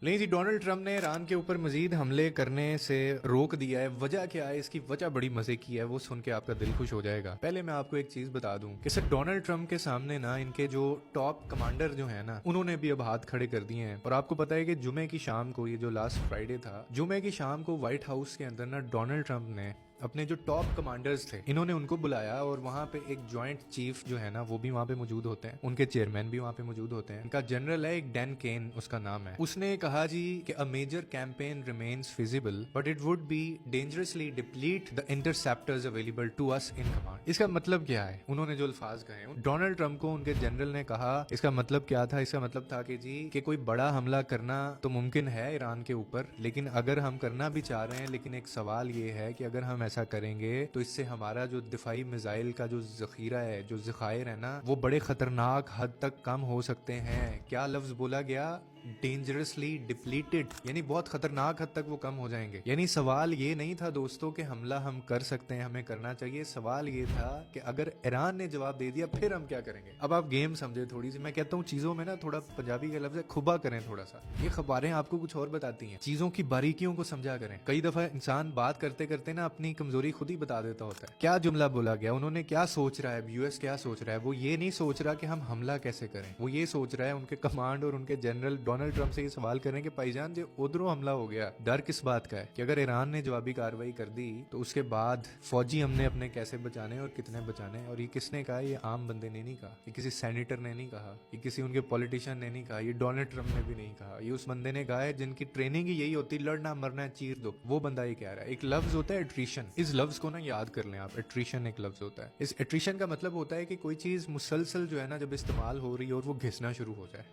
नहीं जी, Donald Trump ने Iran के ऊपर मजीद हमले करने से रोक दिया है। वजह क्या है, इसकी वजह बड़ी मजे की है, वो सुन के आपका दिल खुश हो जाएगा। पहले मैं आपको एक चीज बता दूं कि सर डोनाल्ड ट्रंप के सामने ना इनके जो टॉप कमांडर जो है ना, उन्होंने भी अब हाथ खड़े कर दिए हैं। और आपको पता है कि जुमे की शाम को, ये जो लास्ट फ्राइडे था, जुमे की शाम को व्हाइट हाउस के अंदर ना डोनाल्ड ट्रंप ने अपने जो टॉप कमांडर्स थे, इन्होंने उनको बुलाया और वहां पे एक जॉइंट चीफ जो है ना, वो भी वहां पे मौजूद होते हैं, उनके चेयरमैन भी वहां पे मौजूद होते हैं। इनका जनरल है एक डैन केन, उसका नाम है। उसने कहा जी कि a major campaign remains feasible but it would be dangerously deplete the interceptors available to us in command. इसका मतलब क्या है, उन्होंने जो अल्फाज कहे डोनाल्ड ट्रंप को, उनके जनरल ने कहा, इसका मतलब क्या था? इसका मतलब था कि जी कि कोई बड़ा हमला करना तो मुमकिन है ईरान के ऊपर, लेकिन अगर हम करना भी चाह रहे हैं, लेकिन एक सवाल ये है कि अगर हम ऐसा करेंगे तो इससे हमारा जो दिफाई मिसाइल का जो जखीरा है, जो जखायर है ना, वो बड़े खतरनाक हद तक कम हो सकते हैं। क्या लफ्ज बोला गया? डेंजरसली डिप्लीटेड, यानी बहुत खतरनाक हद तक वो कम हो जाएंगे। यानी सवाल ये नहीं था दोस्तों कि हमला हम कर सकते हैं, हमें करना चाहिए। सवाल ये था कि अगर ईरान ने जवाब दे दिया फिर हम क्या करेंगे। अब आप गेम समझे थोड़ी सी। मैं कहता हूँ चीजों में ना थोड़ा पंजाबी का लफ्ज है, खुबा करें थोड़ा सा। ये खबरें आपको कुछ और बताती हैं, चीजों की बारीकियों को समझा करें। कई दफा इंसान बात करते करते ना अपनी कमजोरी खुद ही बता देता होता है। क्या जुमला बोला गया, उन्होंने क्या सोच रहा है, यूएस क्या सोच रहा है, वो ये नहीं सोच रहा कि हम हमला कैसे करें। वो ये सोच रहा है, उनके कमांड और उनके जनरल डोनाल्ड ट्रंप से ये सवाल करें कि भाईजान जो उधरों हमला हो गया, डर किस बात का है कि अगर ईरान ने जवाबी कार्रवाई कर दी तो उसके बाद फौजी हमने अपने कैसे बचाने और कितने बचाने। और ये किसने कहा? ये आम बंदे ने नहीं कहा, ये किसी सेनेटर ने नहीं कहा, ये किसी उनके पॉलिटिशियन ने नहीं कहा, ये डोनाल्ड ट्रंप ने भी नहीं कहा। ये उस बंदे ने कहा है जिनकी ट्रेनिंग ही यही होती, लड़ना मरना है, चीर दो। वो बंदा ये कह रहा है। एक लफ्ज होता है एट्रीशन, इस लफ्ज को ना याद कर लें आप। एट्रीशन एक लफ्ज होता है। इस एट्रीशन का मतलब होता है कि कोई चीज मुसलसल जो है ना, जब इस्तेमाल हो रही है और वो घिसना शुरू हो जाए,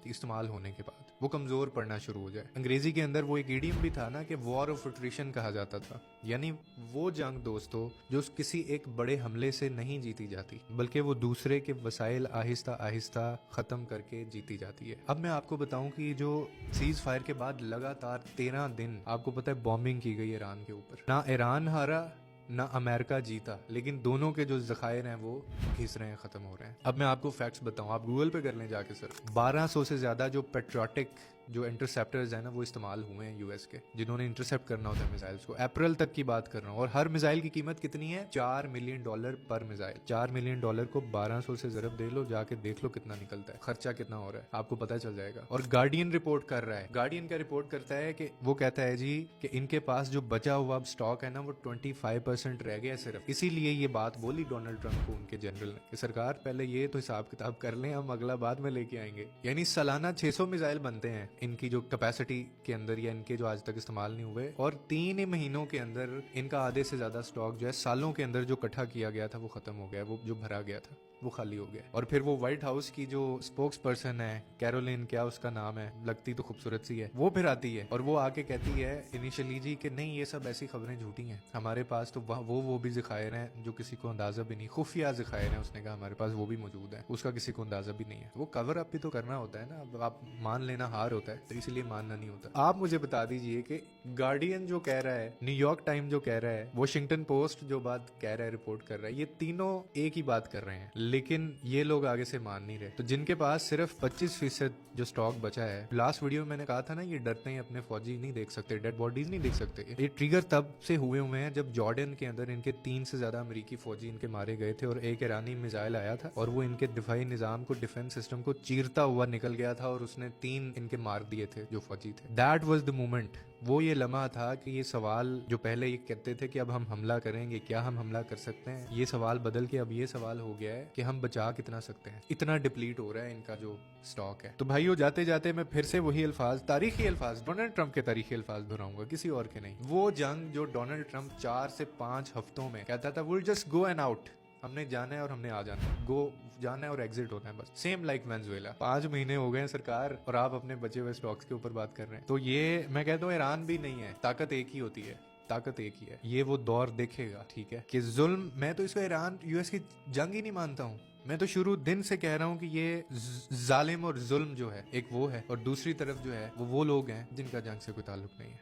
इस्तेमाल होने के बाद वो कमजोर पड़ना शुरू हो जाए। अंग्रेजी के अंदर वो एक इडियम भी था ना कि वॉर ऑफ एट्रिशन कहा जाता था। यानी वो जंग दोस्तों जो किसी एक बड़े हमले से नहीं जीती जाती, बल्कि वो दूसरे के वसाइल आहिस्ता आहिस्ता खत्म करके जीती जाती है। अब मैं आपको बताऊं कि जो सीज फायर के बाद लगातार 13 दिन आपको पता है बॉम्बिंग की गई ईरान के ऊपर। ना ईरान हारा ना अमेरिका जीता, लेकिन दोनों के जो जखायर हैं वो घिस रहे हैं, खत्म हो रहे हैं। अब मैं आपको फैक्ट्स बताऊं, आप गूगल पे कर लें जाके सर। 1200 से ज्यादा जो पेट्रियोटिक जो इंटरसेप्टर्स हैं ना, वो इस्तेमाल हुए हैं यूएस के, जिन्होंने इंटरसेप्ट करना होता है मिसाइल्स को। अप्रैल तक की बात कर रहा हूँ। और हर मिसाइल की कीमत कितनी है? $4 मिलियन पर मिसाइल। $4 मिलियन को 1200 से जरब दे लो, जाके देख लो कितना निकलता है, खर्चा कितना हो रहा है, आपको पता चल जाएगा। और गार्डियन रिपोर्ट कर रहा है, गार्डियन का रिपोर्ट करता है कि वो कहता है जी कि इनके पास जो बचा हुआ स्टॉक है ना, वो 25% रह गया सिर्फ। इसीलिए ये बात बोली डोनाल्ड ट्रंप को उनके जनरल ने कि सरकार पहले ये तो हिसाब किताब कर लें, हम अगला बाद में लेके आएंगे। यानी सालाना 600 मिसाइल बनते हैं इनकी जो कैपेसिटी के अंदर, या इनके जो आज तक इस्तेमाल नहीं हुए। और 3 ही महीनों के अंदर इनका आधे से ज्यादा स्टॉक जो है सालों के अंदर जो इकट्ठा किया गया था वो खत्म हो गया, वो जो भरा गया था वो खाली हो गया। और फिर वो व्हाइट हाउस की जो स्पोक्स पर्सन है, कैरोलिन क्या उसका नाम है, लगती तो खूबसूरत सी है, वो फिर आती है और वो आके कहती है इनिशियली जी कि नहीं ये सब ऐसी खबरें झूठी हैं, हमारे पास तो वो भी ज़खायर हैं जो किसी को अंदाजा भी नहीं, खुफिया ज़खायर हैं, उसने कहा हमारे पास वो भी मौजूद है, उसका किसी को अंदाजा भी नहीं है। वो कवर अप भी तो करना होता है ना। अब आप मान लेना हार होता है, तो इसलिए मानना नहीं होता। आप मुझे बता दीजिए कि गार्डियन जो कह रहा है, न्यूयॉर्क टाइम जो कह रहा है, वॉशिंगटन पोस्ट जो बात कह रहा है, रिपोर्ट कर रहा है, ये तीनों एक ही बात कर रहे हैं, लेकिन ये लोग आगे से मान नहीं रहे। तो जिनके पास सिर्फ 25% जो स्टॉक बचा है, लास्ट वीडियो में मैंने कहा था ना, ये डरते हैं अपने फौजी नहीं देख सकते, डेड बॉडीज नहीं देख सकते। ये ट्रिगर तब से हुए हैं जब जॉर्डन के अंदर इनके 3 से ज्यादा अमेरिकी फौजी इनके मारे गए थे और एक ईरानी मिसाइल आया था और वो इनके दिफाई निजाम को, डिफेंस सिस्टम को चीरता हुआ निकल गया था और उसने 3 इनके मार दिए थे जो फौजी थे। That was the moment. वो ये लम्हा था कि ये सवाल जो पहले ये कहते थे कि अब हम हमला करेंगे, क्या हम हमला कर सकते हैं, ये सवाल बदल के अब ये सवाल हो गया है कि हम बचा कितना सकते हैं। इतना डिप्लीट हो रहा है इनका जो स्टॉक है। तो भाइयों जाते जाते मैं फिर से वही अल्फाज, तारीखी अल्फाज, डोनाल्ड ट्रंप के तारीखी अल्फाज दोहराऊंगा, किसी और के नहीं। वो जंग जो डोनाल्ड ट्रंप 4 से 5 हफ्तों में कहता था will just go and out, हमने जाना है और हमने आ जाना है, गो जाना है और एग्जिट होना है बस। Same like Venezuela. 5 महीने हो गए हैं सरकार और आप अपने बचे हुए स्टॉक्स के ऊपर बात कर रहे हैं। तो ये मैं कहता हूँ ईरान भी नहीं है, ताकत एक ही होती है, ताकत एक ही है। ये वो दौर देखेगा, ठीक है, कि जुल्म, मैं तो इसको ईरान यूएस की जंग ही नहीं मानता हूँ। मैं तो शुरू दिन से कह रहा हूँ कि ये जालिम और जुल्म जो है एक वो है, और दूसरी तरफ जो है वो लोग हैं जिनका जंग से कोई ताल्लुक नहीं है।